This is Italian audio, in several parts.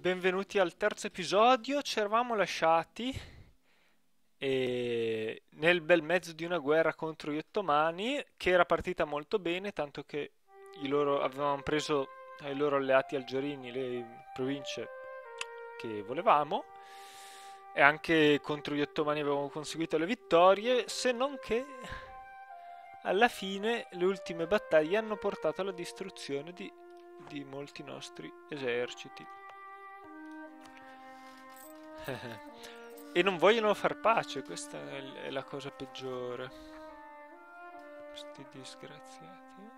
Benvenuti al terzo episodio. Ci eravamo lasciati nel bel mezzo di una guerra contro gli ottomani che era partita molto bene, tanto che avevamo preso ai loro alleati algerini le province che volevamo e anche contro gli ottomani avevamo conseguito le vittorie, se non che alla fine le ultime battaglie hanno portato alla distruzione di molti nostri eserciti. E non vogliono far pace, questa è la cosa peggiore. Questi disgraziati.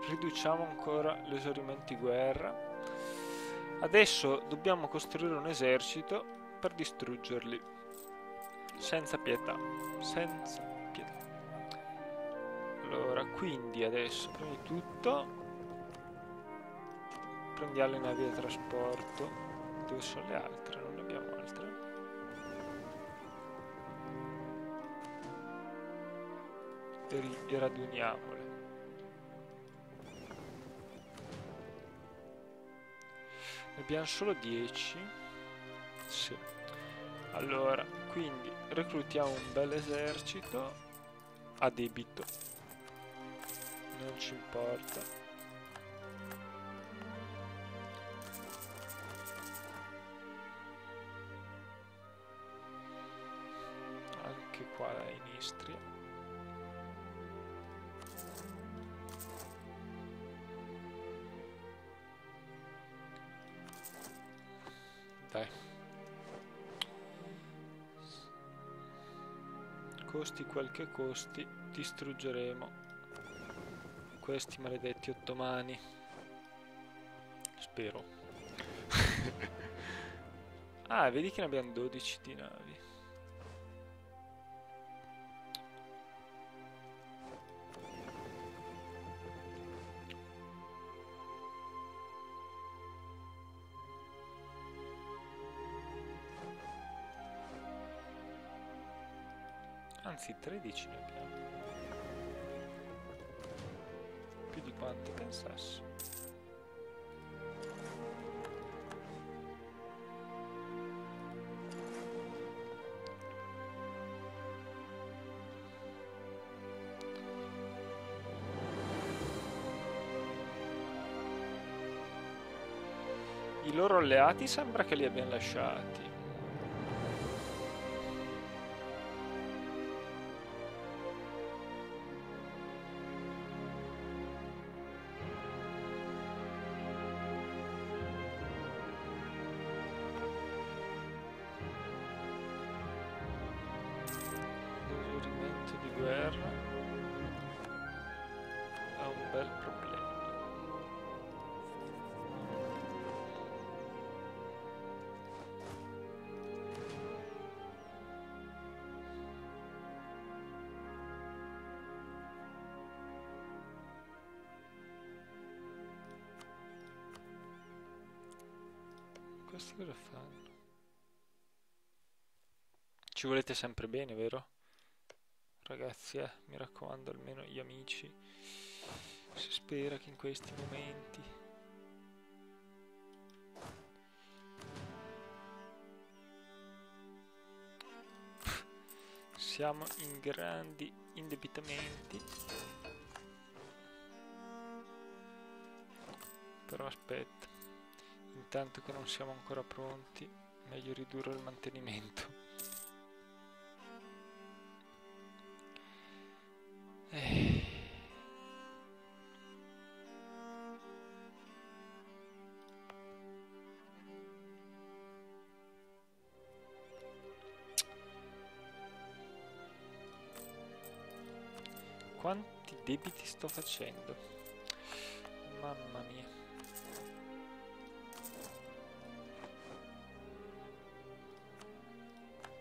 Riduciamo ancora l'esaurimento di guerra. Adesso dobbiamo costruire un esercito per distruggerli. Senza pietà. Senza pietà. Allora, quindi adesso, prima di tutto, prendiamo le navi da trasporto. Dove sono le altre? Non ne abbiamo altre. E raduniamole. Ne abbiamo solo 10. Sì. Allora, quindi reclutiamo un bel esercito a debito. Non ci importa. Anche qua in Istria. Dai. Costi quel che costi, distruggeremo questi maledetti ottomani. Spero. Ah, vedi che ne abbiamo 12 di navi. Anzi, 13 ne abbiamo. Più di quanto pensassi. I loro alleati sembra che li abbiano lasciati. L'esaurimento di guerra è un bel problema. Questi cosa fanno? Ci volete sempre bene, vero? Ragazzi, mi raccomando, almeno gli amici. Si spera che in questi momenti siamo in grandi indebitamenti. Però aspetta, intanto che non siamo ancora pronti, meglio ridurre il mantenimento. Quanti debiti sto facendo? Mamma mia.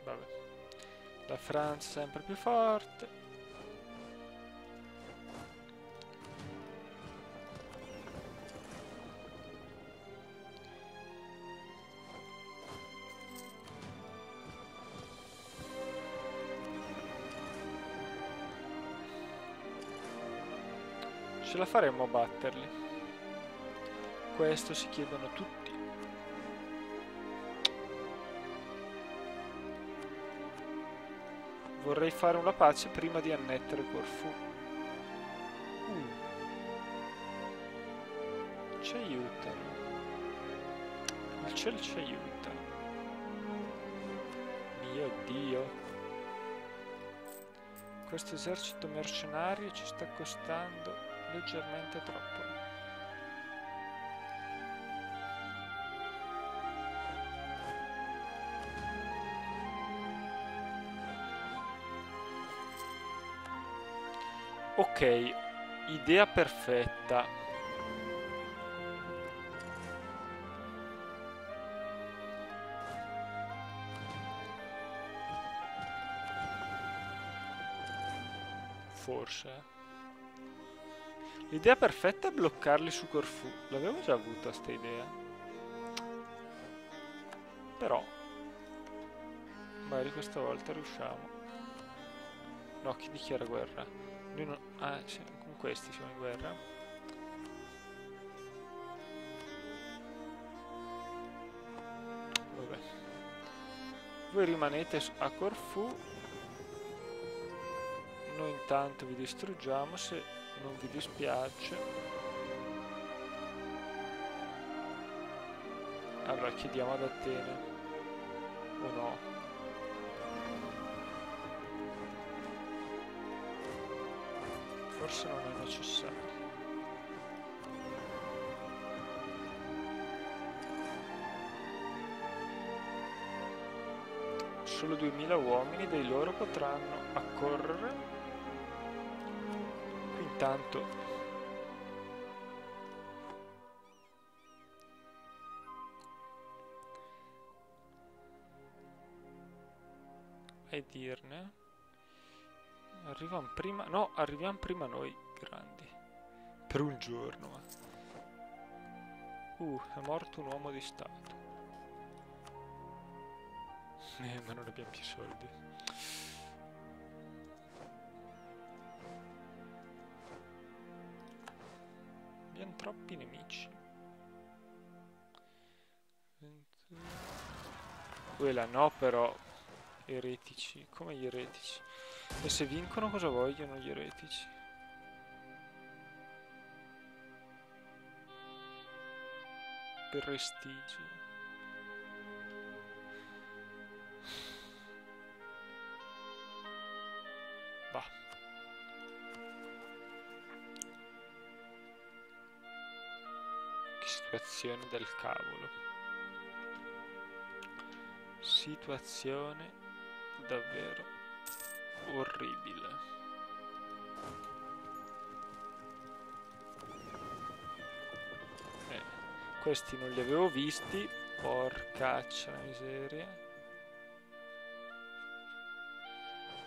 Vabbè. La Francia sempre più forte. Ce la faremo a batterli. Questo si chiedono tutti. Vorrei fare una pace prima di annettere Corfù. Ci aiutano. Il cielo ci aiuta. Mio Dio. Questo esercito mercenario ci sta costando leggermente troppo. Ok, idea perfetta. Forse. L'idea perfetta è bloccarli su Corfù. L'avevo già avuta sta idea. Però magari questa volta riusciamo. No, chi dichiara guerra? Noi non... Ah, sì, con questi siamo in guerra. Vabbè. Voi rimanete a Corfù. Noi intanto vi distruggiamo se non vi dispiace. Allora chiediamo ad Atene. O no? Forse non è necessario. Solo 2000 uomini dei loro potranno accorrere. Intanto e dirne arriviamo prima, no, arriviamo prima noi grandi per un giorno. È morto un uomo di stato. Ma non abbiamo più soldi. Abbiamo troppi nemici. Quella no, però eretici, come gli eretici. E se vincono cosa vogliono gli eretici? Prestigio. Bah. Che situazione del cavolo. Situazione davvero orribile. Questi non li avevo visti. Porcaccia la miseria.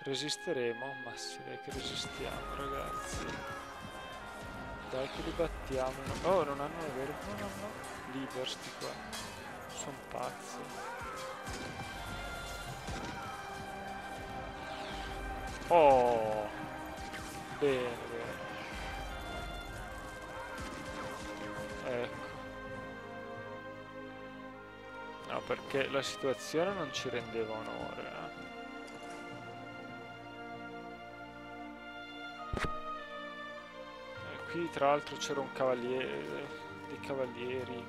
Resisteremo? Ma sì, dai che resistiamo, ragazzi. Dai che li battiamo. Oh, non hanno vero. No. Leader sti qua. Sono pazzi. Oh, bene. Ecco. No, perché la situazione non ci rendeva onore, Qui tra l'altro c'era un cavaliere, dei cavalieri.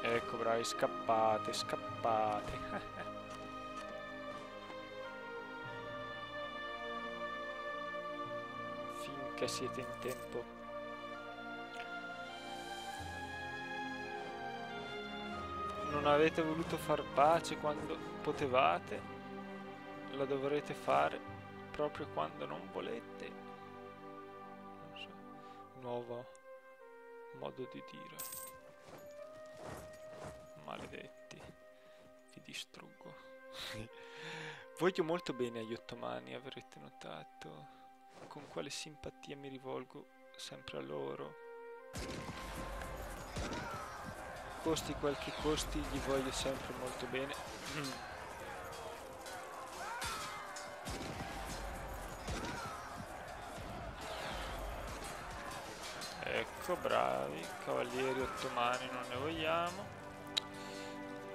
Ecco, bravi, scappate. Finché siete in tempo. Non avete voluto far pace quando potevate, la dovrete fare proprio quando non volete. Non so, nuovo modo di dire. Maledetti, vi distruggo. Voglio molto bene agli ottomani, avrete notato con quale simpatia mi rivolgo sempre a loro. Costi quel che costi, gli voglio sempre molto bene. Ecco, bravi. Cavalieri ottomani non ne vogliamo.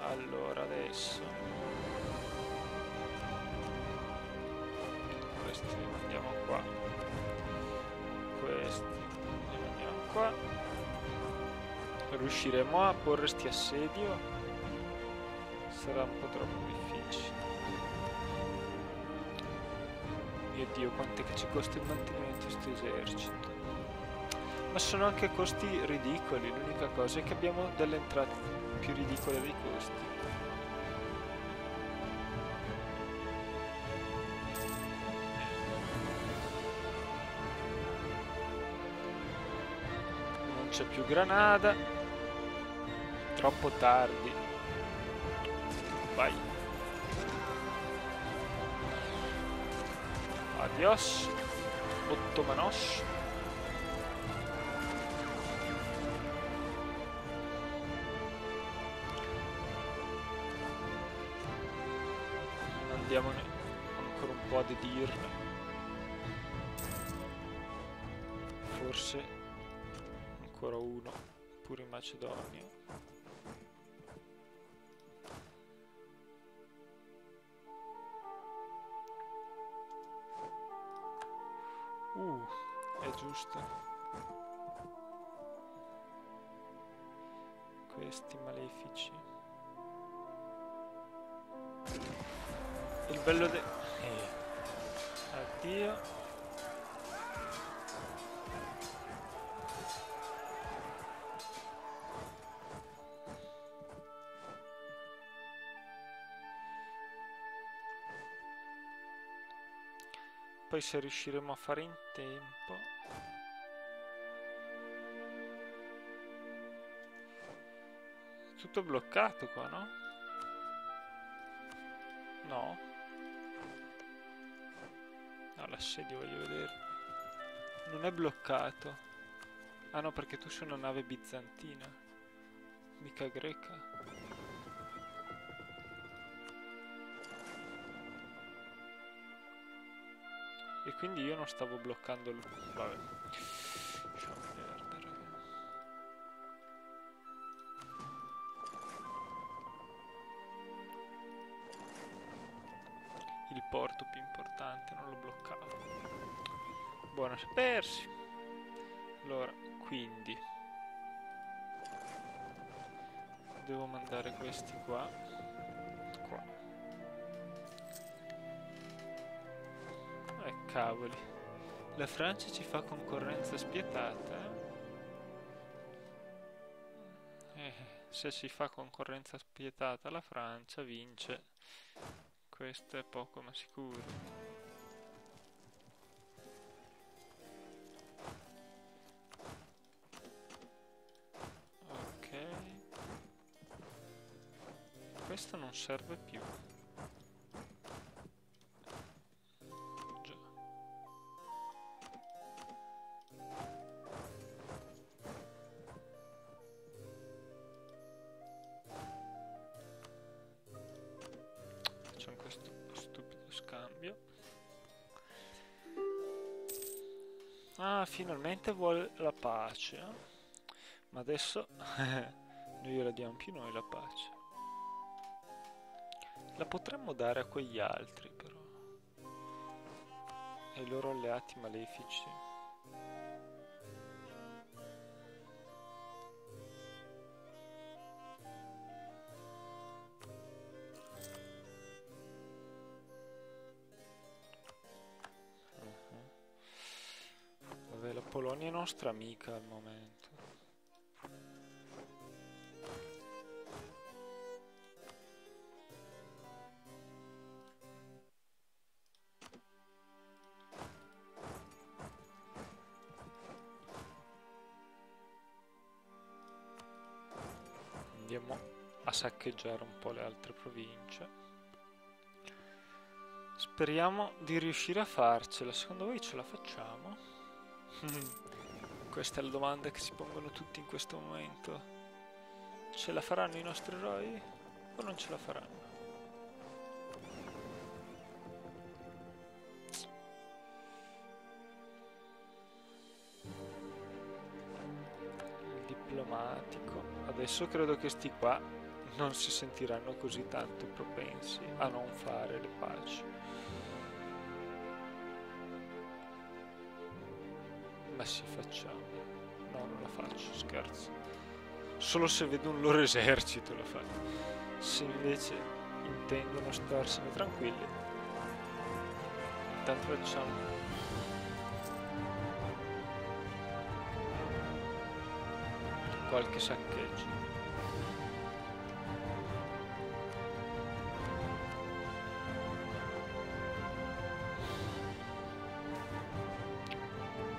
Allora adesso questi li mandiamo qua, questi li mandiamo qua. Riusciremo a porre sti assedio? Sarà un po' troppo difficile. Mio Dio, quanto che ci costa il mantenimento di questo esercito. Ma sono anche costi ridicoli, l'unica cosa è che abbiamo delle entrate più ridicole dei costi. Non c'è più Granada, troppo tardi. Vai. Adios, Ottomanos. Andiamone ancora un po' a dirne. Forse ancora uno, pure in Macedonia. È giusto. Questi malefici. Il bello de... Addio. Poi se riusciremo a fare in tempo. È tutto bloccato qua, no? No. No, l'assedio voglio vedere. Non è bloccato. Ah no, perché tu sei una nave bizantina, mica greca. E quindi io non stavo bloccando il... Vabbè. Lasciamo perdere. Il porto più importante non lo bloccavo. Buono, si è persi. Allora, quindi devo mandare questi qua. Qua. Cavoli. La Francia ci fa concorrenza spietata. Se si fa concorrenza spietata la Francia vince. Questo è poco ma sicuro. Ok. Questo non serve più. Ah, finalmente vuole la pace. Ma adesso non gliela diamo più noi la pace. La potremmo dare a quegli altri però. Ai loro alleati malefici. Vabbè, la Polonia è nostra amica al momento. Andiamo a saccheggiare un po' le altre province. Speriamo di riuscire a farcela. Secondo voi ce la facciamo? Questa è la domanda che si pongono tutti in questo momento. Ce la faranno i nostri eroi o non ce la faranno? automatico. Adesso credo che sti qua non si sentiranno così tanto propensi a non fare le paci. Ma sì, facciamo. No, non la faccio, scherzo. Solo se vedo un loro esercito la faccio. Se invece intendono starsene tranquilli, intanto facciamo qualche saccheggio.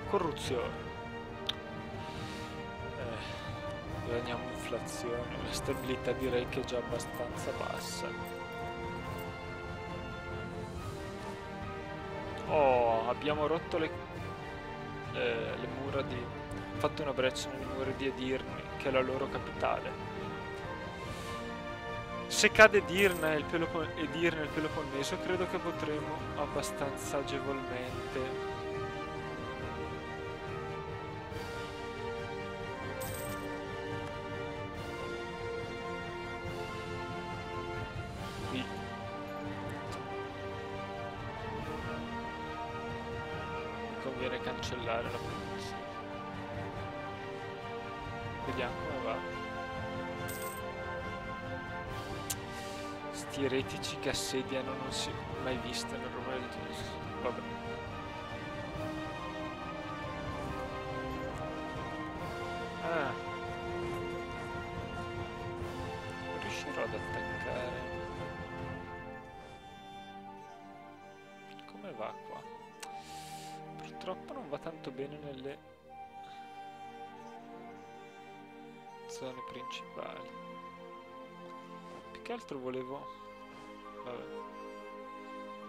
Corruzione. Guadagniamo inflazione, la stabilità direi che è già abbastanza bassa. Oh, abbiamo rotto le mura di... fatto una breccia nelle mura di Edirne, che è la loro capitale. Se cade Edirne e il Peloponneso, credo che potremo abbastanza agevolmente cancellare la produzione. Vediamo come va. Sti eretici che assediano non si è mai vista nel Roma del genere. Vabbè. Ah. Riuscirò ad attaccare. Come va qua? Purtroppo non va tanto bene nelle zone principali. Più che altro volevo... Vabbè.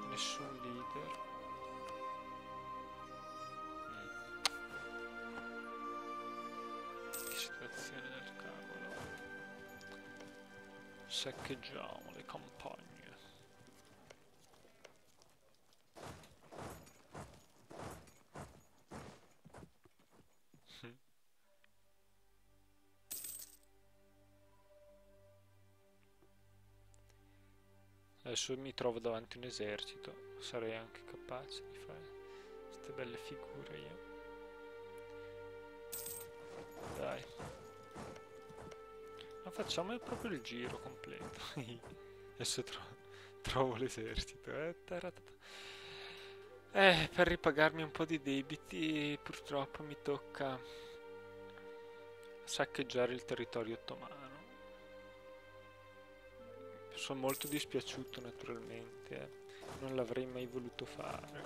Nessun leader. Che situazione del cavolo. Saccheggiamo le campagne. Adesso mi trovo davanti a un esercito, sarei anche capace di fare queste belle figure io. Dai. Ma facciamo proprio il giro completo. Adesso trovo l'esercito. Per ripagarmi un po' di debiti purtroppo mi tocca saccheggiare il territorio ottomano. Sono molto dispiaciuto naturalmente, non l'avrei mai voluto fare.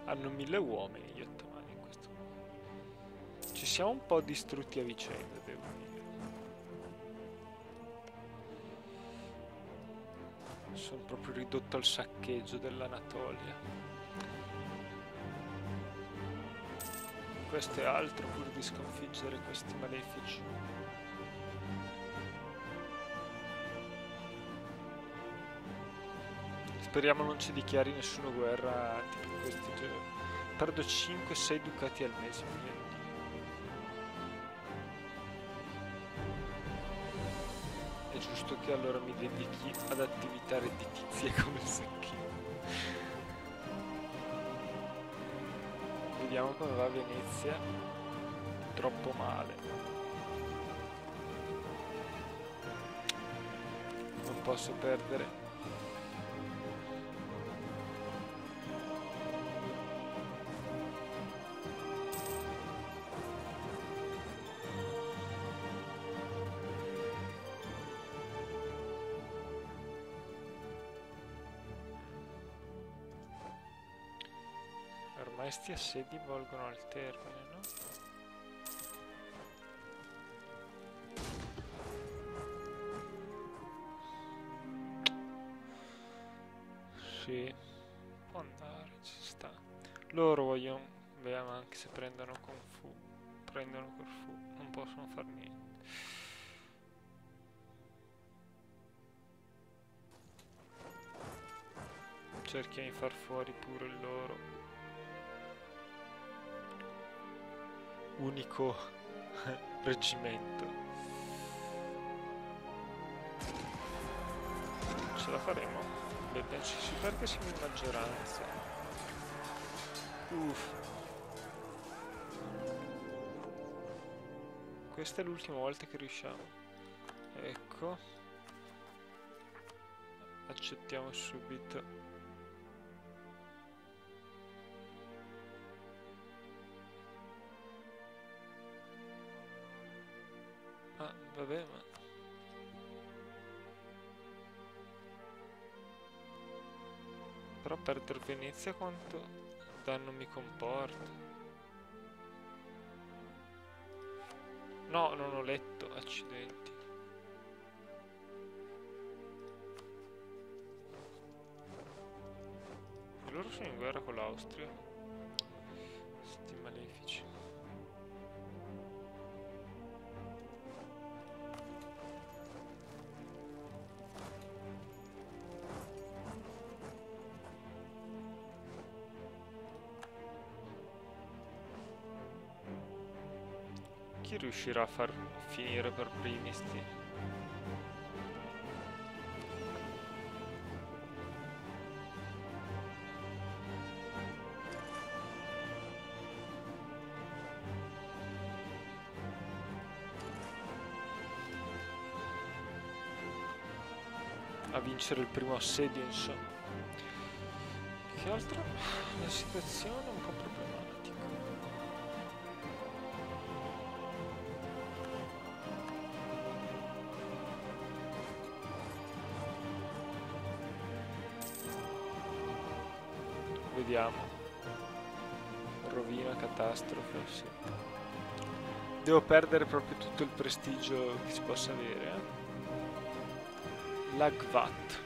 Hanno 1000 uomini gli ottomani in questo momento. Ci siamo un po' distrutti a vicenda, devo dire. Sono proprio ridotto al saccheggio dell'Anatolia. Questo è altro pur di sconfiggere questi malefici. Speriamo non ci dichiari nessuna guerra tipo questi giorni. Perdo 5-6 ducati al mese, mio Dio. È giusto che allora mi dedichi ad attività redditizie come il sacchino. Vediamo come va Venezia. Troppo male. Non posso perdere. Ormai sti assedi volgono al termine, no? Sì, può andare, ci sta. Loro vogliono, vediamo anche se prendono Corfù. Prendono Corfù, non possono far niente. cerchiamo di far fuori pure il loro unico reggimento. Ce la faremo? Beh, penso perché siamo in maggioranza. Questa è l'ultima volta che riusciamo. Ecco. Accettiamo subito. Ah, vabbè, ma... Però perdere Venezia quanto danno mi comporta? No, non ho letto, accidenti. E loro sono in guerra con l'Austria. Sti malefici. Chi riuscirà a far finire per primi sti? A vincere il primo assedio, insomma. Che altro? La situazione è un po' problematica. Vediamo. Rovina, catastrofe, sì. Devo perdere proprio tutto il prestigio che si possa avere, eh? Lagvat.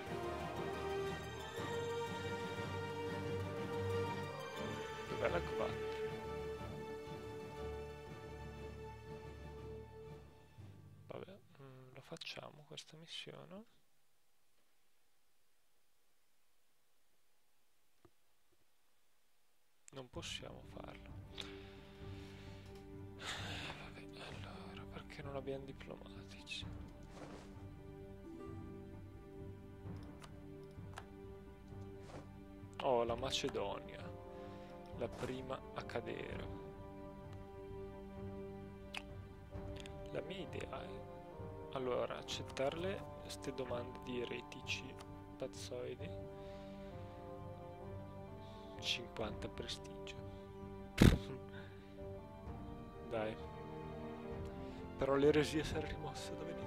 Dov'è Lagvat? Vabbè, lo facciamo questa missione. Non possiamo farlo. Vabbè, allora, perché non abbiamo diplomatici? Oh, la Macedonia, la prima a cadere. La mia idea è, allora, accettarle queste domande di eretici pazzoidi. 50 prestigio. Dai. Però l'eresia sarà rimossa da Venezia.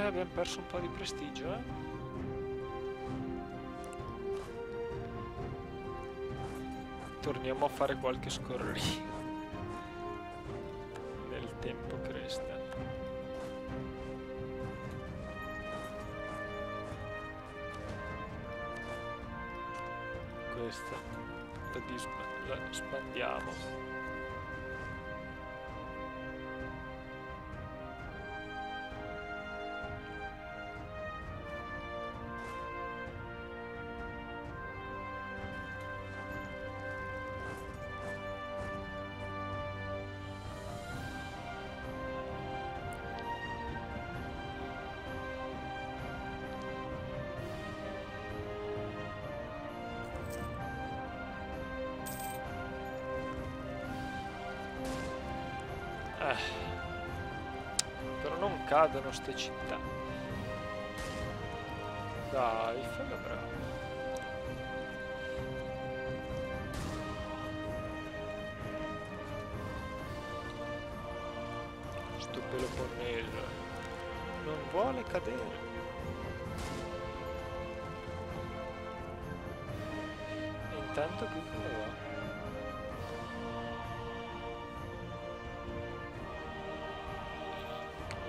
Abbiamo perso un po' di prestigio, eh? Torniamo a fare qualche scorrino. Nel tempo che resta. Questa la spandiamo. Però non cadono ste città. Dai, falla bravo. Sto Peloponneso non vuole cadere. E intanto qui come va?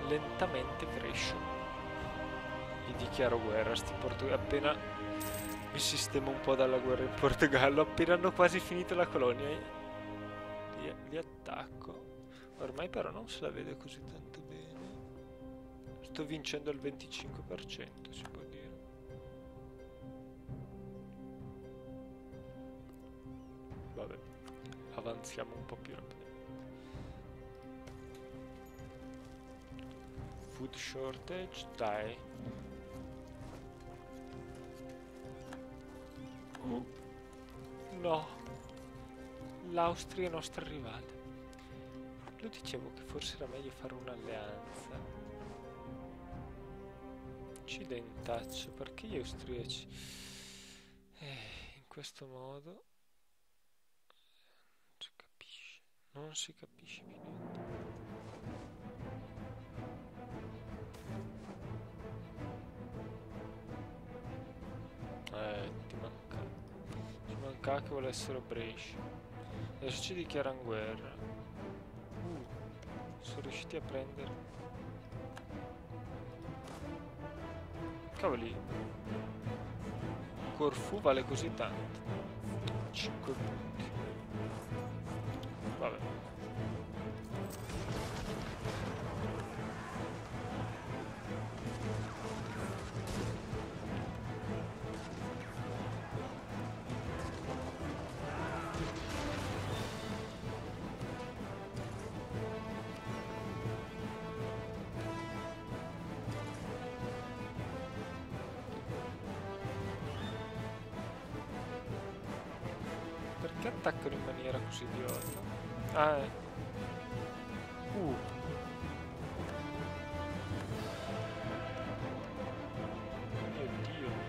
Lentamente cresce. Gli dichiaro guerra, sti portoghesi. Appena mi sistemo un po' dalla guerra in Portogallo. Appena hanno quasi finito la colonia, li attacco. Ormai però non se la vede così tanto bene. Sto vincendo il 25%, si può dire. Vabbè, avanziamo un po' più rapidamente. Food shortage, dai. No, l'Austria è nostra rivale. Lo dicevo che forse era meglio fare un'alleanza. Accidentaccio, perché gli austriaci? In questo modo non si capisce, non si capisce più niente. Ci manca che volessero Brescia. Adesso ci dichiarano guerra. Sono riusciti a prendere. Cavoli. Corfù vale così tanto. 5 punti. Vabbè. Perché attaccano in maniera così idiota? Ah, Mio Dio.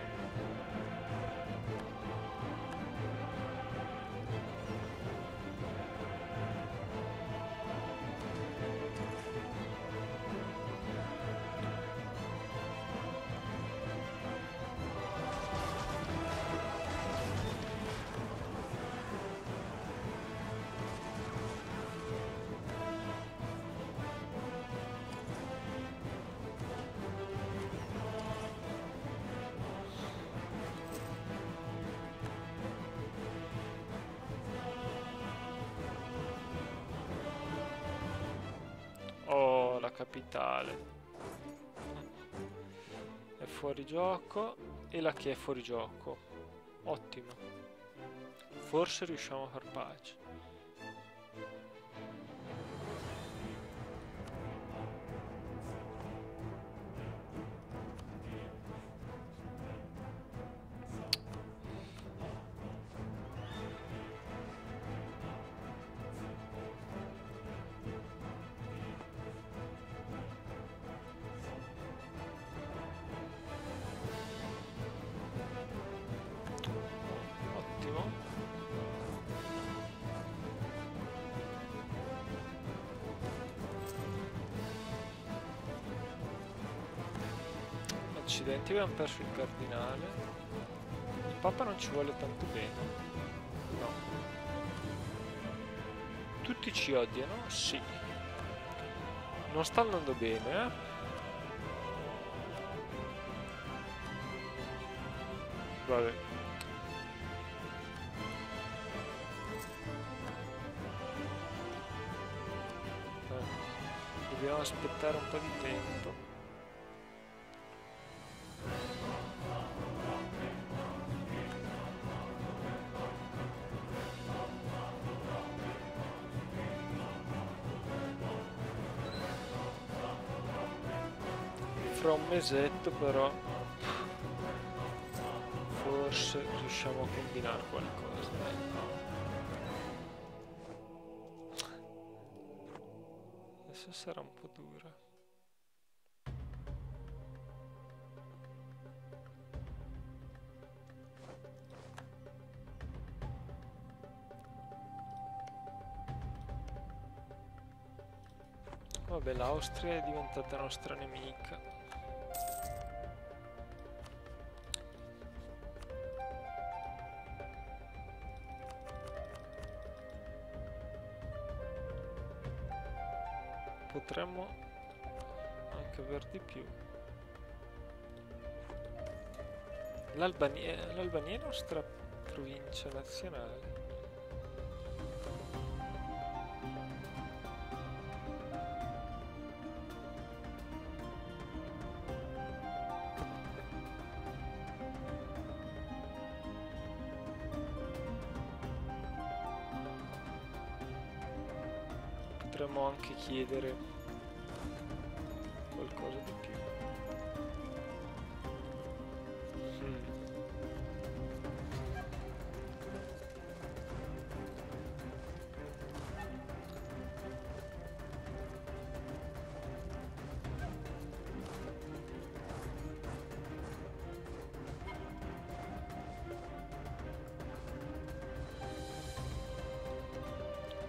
Oh, la capitale. È fuori gioco. E la che è fuori gioco. Ottimo. Forse riusciamo a far pace. Ottimo. Accidenti, abbiamo perso il cardinale. Il Papa non ci vuole tanto bene. No. Tutti ci odiano? Sì. Non sta andando bene, eh? Vabbè. Dobbiamo aspettare un po' di tempo. Fra un mesetto però forse riusciamo a combinare qualcosa. Adesso sarà un po' dura. Vabbè, l'Austria è diventata nostra nemica. Potremmo anche aver di più. L'Albania è nostra provincia nazionale. Potremmo anche chiedere qualcosa di più.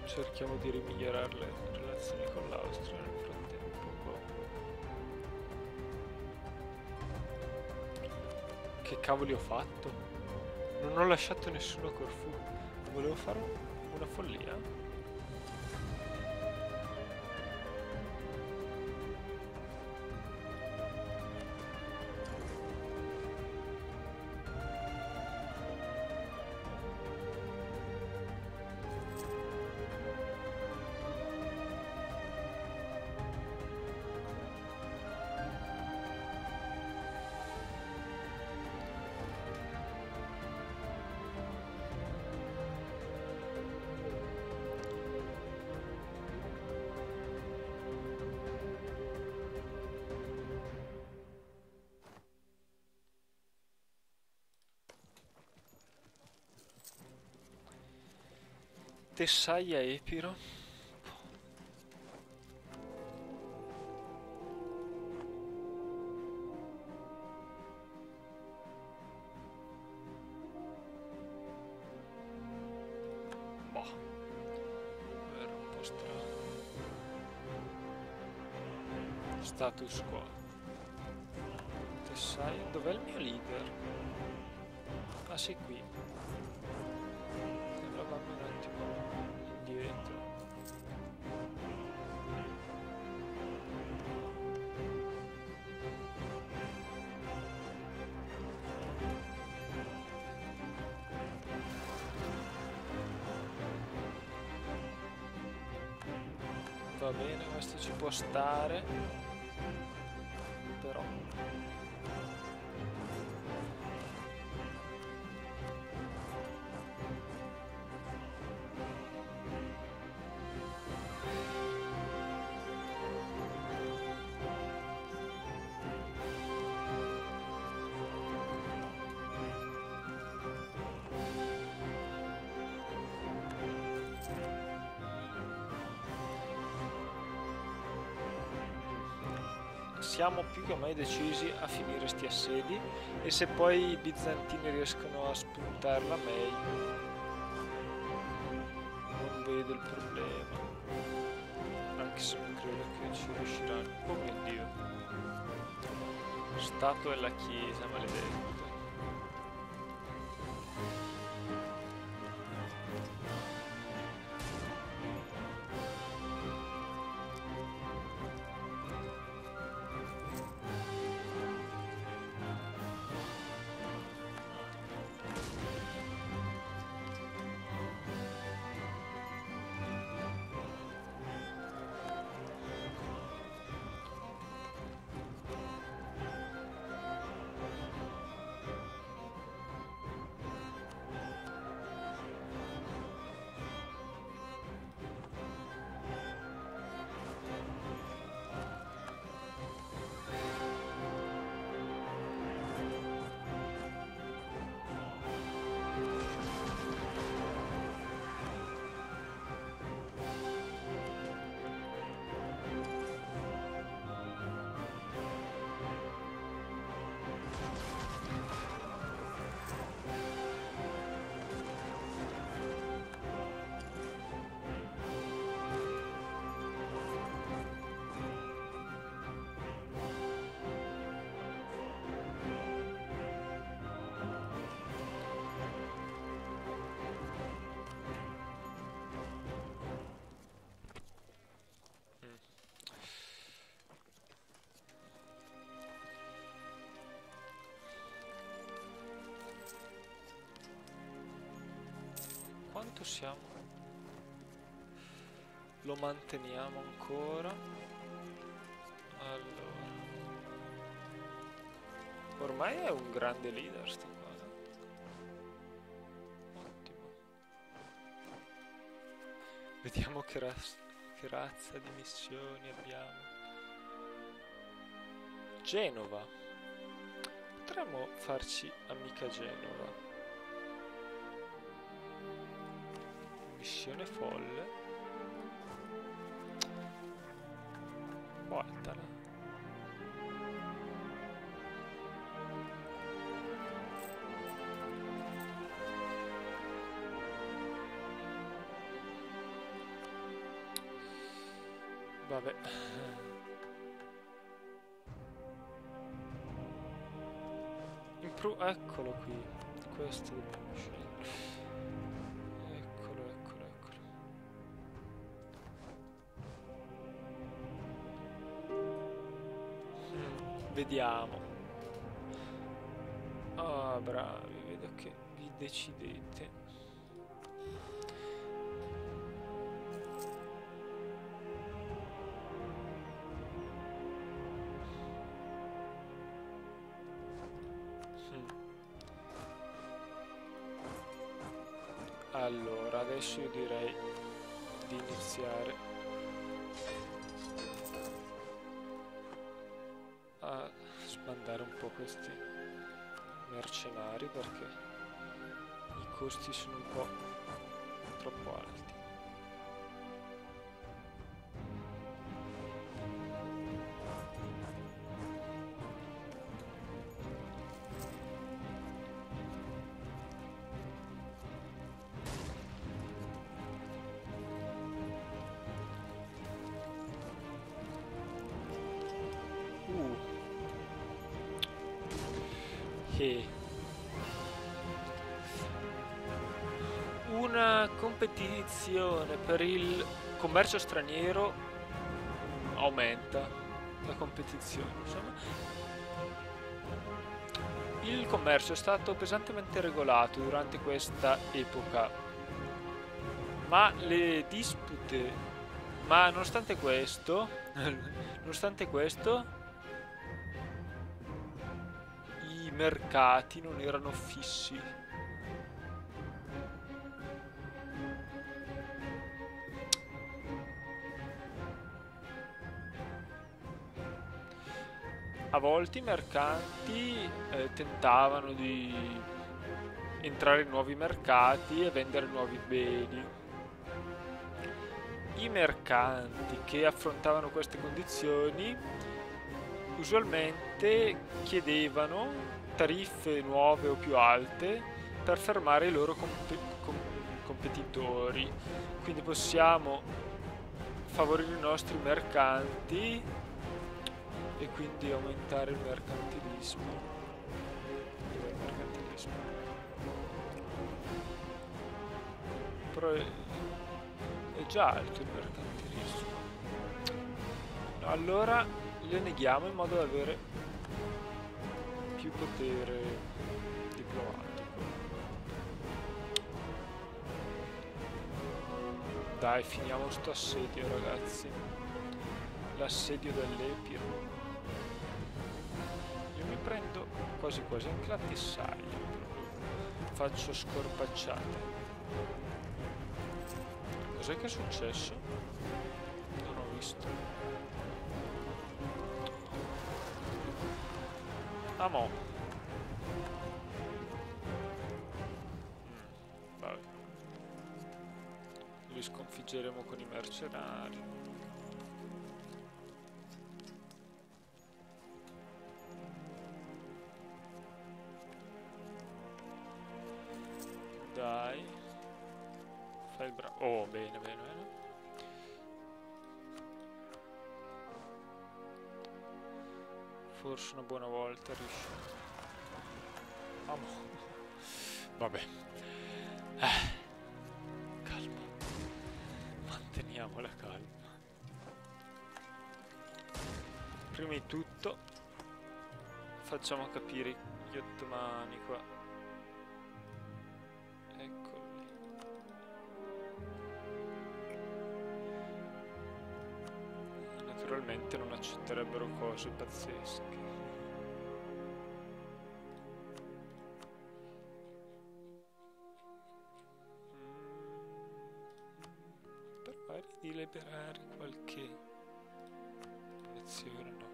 Cerchiamo di rimigliorare le relazioni con l'Austria nel frattempo. Boh. Che cavoli ho fatto? Non ho lasciato nessuno a Corfù. Volevo fare una follia. Tessaia Epiro. Boh. Era un po' strano. Status quo. Tessaia. Dov'è il mio leader? Ah, sei qui. Allora vammi un attimo indietro. Va bene, questo ci può stare. Però siamo più che mai decisi a finire sti assedi e se poi i bizantini riescono a spuntarla meglio. Non vedo il problema. Anche se non credo che ci riusciranno. Oh mio Dio. Stato e la chiesa, maledetto. punto siamo? Lo manteniamo ancora. Allora, ormai è un grande leader sto qua. Ottimo. Vediamo che razza di missioni abbiamo. Genova. Potremmo farci amica Genova. Missione folle. Guardala. Vabbè. Eccolo qui. Questo dobbiamo scegliere. Eccolo, eccolo, eccolo. Vediamo. Ah, bravi, vedo che vi decidete. Allora, adesso io direi di iniziare a sbandare un po' questi mercenari perché i costi sono un po' troppo alti. Una competizione per il commercio straniero aumenta la competizione, insomma. Il commercio è stato pesantemente regolato durante questa epoca, ma le dispute, ma nonostante questo i mercati non erano fissi. A volte i mercanti tentavano di entrare in nuovi mercati e vendere nuovi beni. I mercanti che affrontavano queste condizioni usualmente chiedevano tariffe nuove o più alte per fermare i loro competitori. Quindi possiamo favorire i nostri mercanti e quindi aumentare il mercantilismo. Però è già alto il mercantilismo. Allora le neghiamo in modo da avere più potere diplomatico. Dai, finiamo sto assedio, ragazzi. L'assedio dell'Epiro. Prendo quasi quasi anche la tessaglia, faccio scorpacciate. Cos'è che è successo? Non ho visto. Ah, mo. Vabbè. Li sconfiggeremo con i mercenari. Dai, fai il bravo. Oh, bene, bene, bene. Forse una buona volta riesce. Ah, no. Vabbè. Calma. Manteniamo la calma. Prima di tutto facciamo capire gli ottomani qua. Eccoli. probabilmente non accetterebbero cose pazzesche. Provare di liberare qualche nazione, no.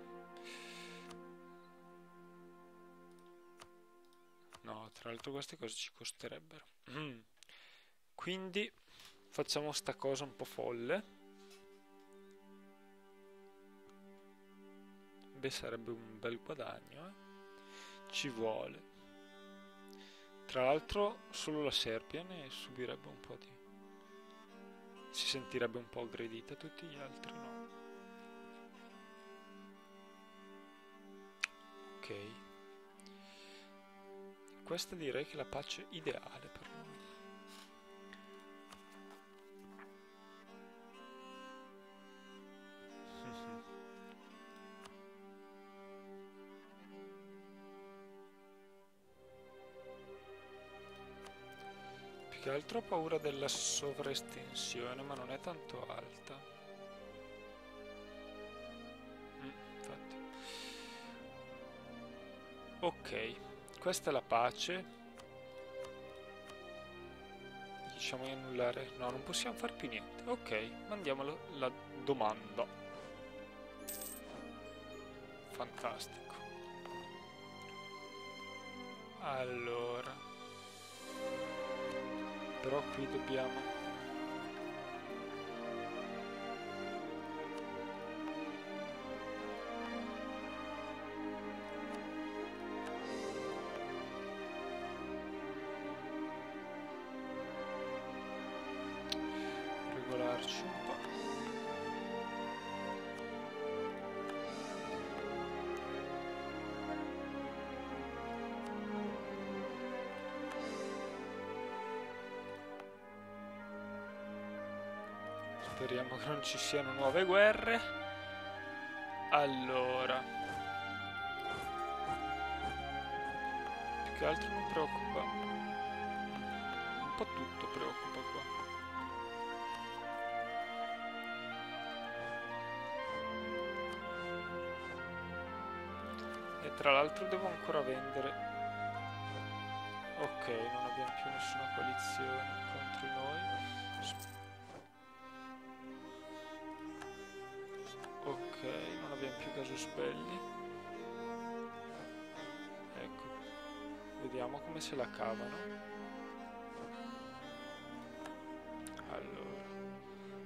No, tra l'altro queste cose ci costerebbero. Quindi facciamo sta cosa un po' folle. Beh, sarebbe un bel guadagno, Ci vuole. Tra l'altro solo la Serbia ne subirebbe un po' di... Si sentirebbe un po' aggredita, tutti gli altri no. Ok. Questa direi che è la pace ideale per noi. Più che altro ho paura della sovraestensione, ma non è tanto alta. Infatti. Ok, questa è la pace. Diciamo di annullare. No, non possiamo fare più niente. Ok, mandiamo la domanda. Fantastico. Allora. Però qui dobbiamo... regolarci un po'. Speriamo che non ci siano nuove guerre. Allora, più che altro mi preoccupa. Un po' tutto preoccupa qua. E tra l'altro devo ancora vendere. Ok, non abbiamo più nessuna coalizione contro noi. Ok, non abbiamo più casus belli. Ecco, vediamo come se la cavano. Allora,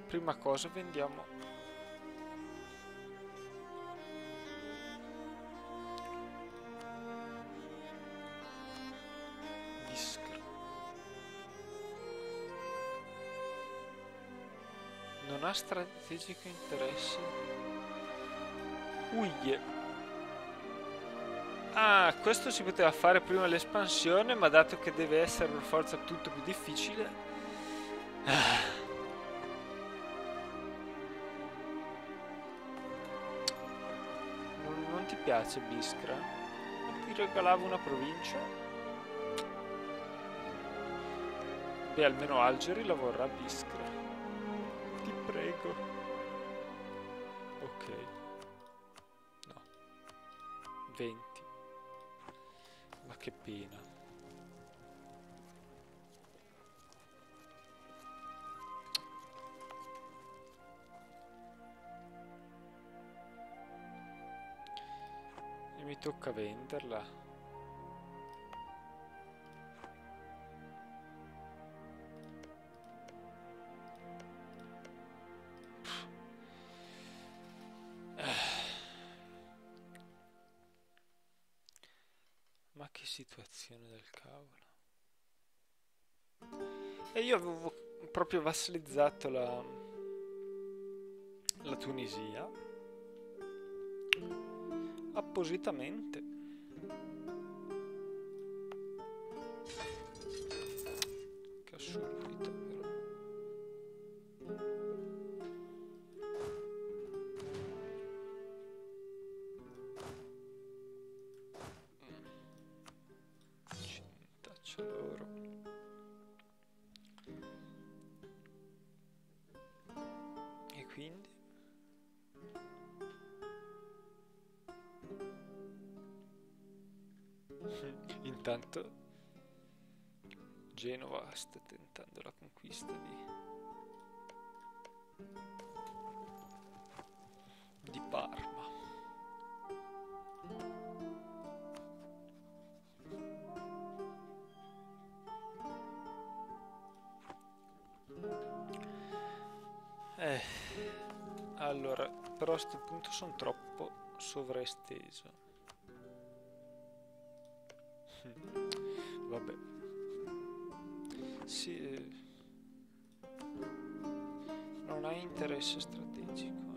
prima cosa vendiamo Iskra. Non ha strategico interesse. Uie. Ah, questo si poteva fare prima dell'espansione, ma dato che deve essere per forza tutto più difficile... Non ti piace Biskra? Ti regalavo una provincia? Beh, almeno Algeri la vorrà Biskra. Ti prego. Ok. No. 20. Ma che pena. E mi tocca venderla. Ma che situazione del cavolo. E io avevo proprio vassalizzato la Tunisia appositamente. Che assurdità però. Taccia loro. E quindi? Intanto Genova sta tentando la conquista di Parma. Allora, però a questo punto sono troppo sovraesteso. Vabbè. Sì, non ha interesse strategico.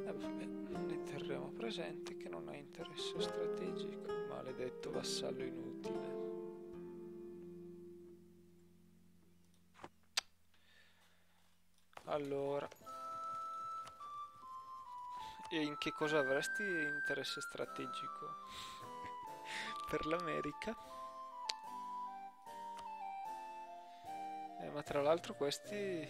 Vabbè, ne terremo presente che non ha interesse strategico. Maledetto vassallo inutile. Allora, e in che cosa avresti interesse strategico? Per l'America? Ma tra l'altro questi...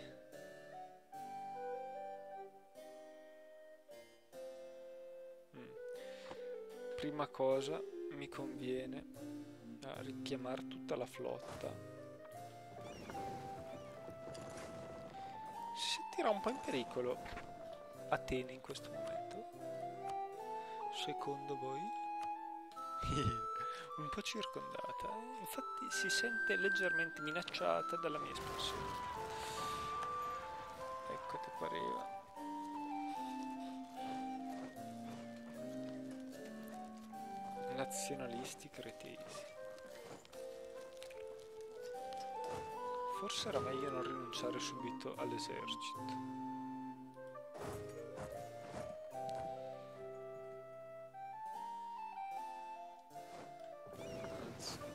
Prima cosa mi conviene richiamare tutta la flotta. Si sentirà un po' in pericolo Atene in questo momento? Secondo voi? Un po' circondata. Infatti si sente leggermente minacciata dalla mia espansione. Ecco, ti pareva. Nazionalisti cretesi. Forse era meglio non rinunciare subito all'esercito. Anzi.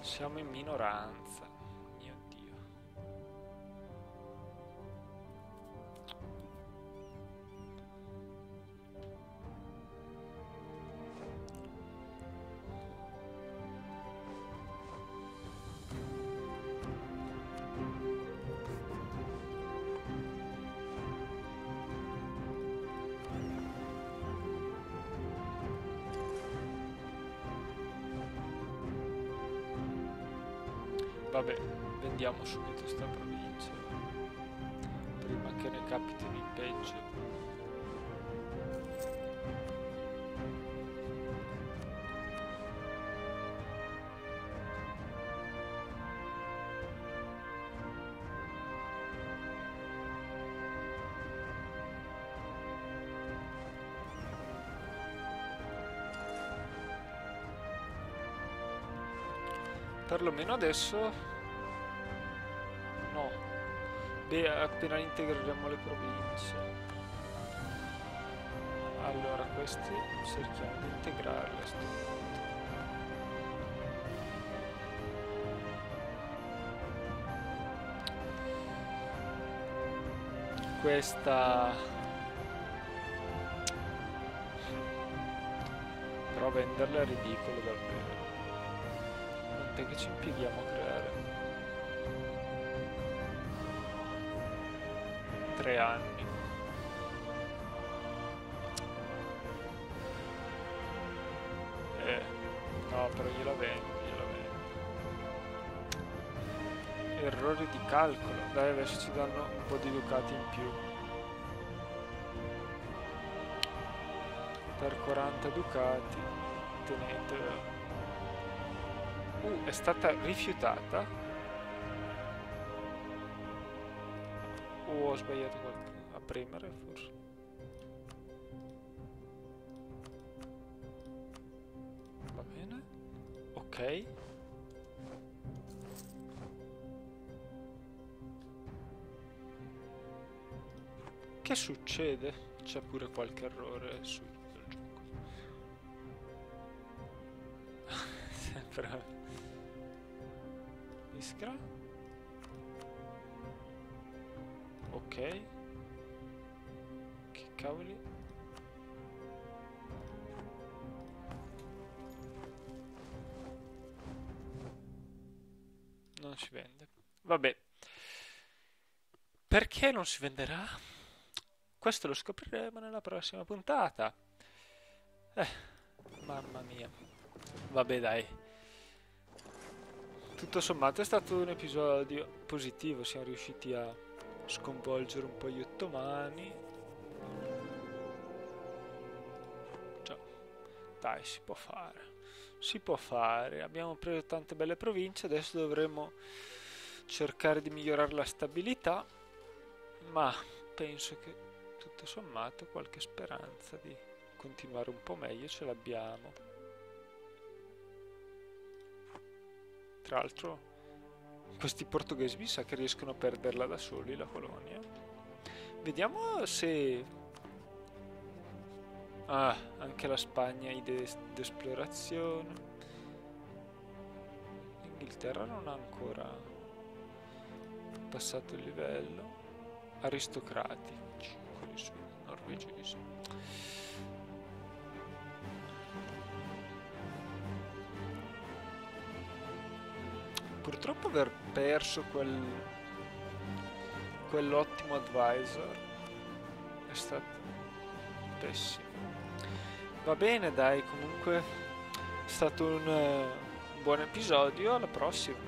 Siamo in minoranza, mio Dio. Vabbè, vendiamo subito sta provincia, prima che ne capiti di peggio. Perlomeno adesso no. Beh, appena integreremo le province. Allora, questi cerchiamo di integrarli a sto punto. Questa... Però venderla è ridicolo davvero. Che ci impieghiamo a creare 3 anni. No, però gliela vendo. Errori di calcolo. Dai, adesso ci danno un po' di ducati in più. Per 40 ducati tenete. È stata rifiutata? Ho sbagliato a premere forse. Va bene. Ok. Che succede? C'è pure qualche errore sul gioco. Iskra. Ok. Che cavoli? Non si vende. Vabbè. Perché non si venderà? Questo lo scopriremo nella prossima puntata. Mamma mia. Vabbè, dai. Tutto sommato è stato un episodio positivo. Siamo riusciti a sconvolgere un po' gli ottomani. Già. Dai, si può fare. Si può fare. Abbiamo preso tante belle province. Adesso dovremo cercare di migliorare la stabilità. Ma penso che tutto sommato qualche speranza di continuare un po' meglio ce l'abbiamo. Tra l'altro questi portoghesi mi sa che riescono a perderla da soli la colonia. Vediamo se... Ah, anche la Spagna ha idee d'esplorazione. L'Inghilterra non ha ancora passato il livello. Aristocratici, quelli sono norvegesi. Purtroppo aver perso quell'ottimo advisor è stato pessimo. Va bene, dai, comunque è stato un buon episodio, alla prossima.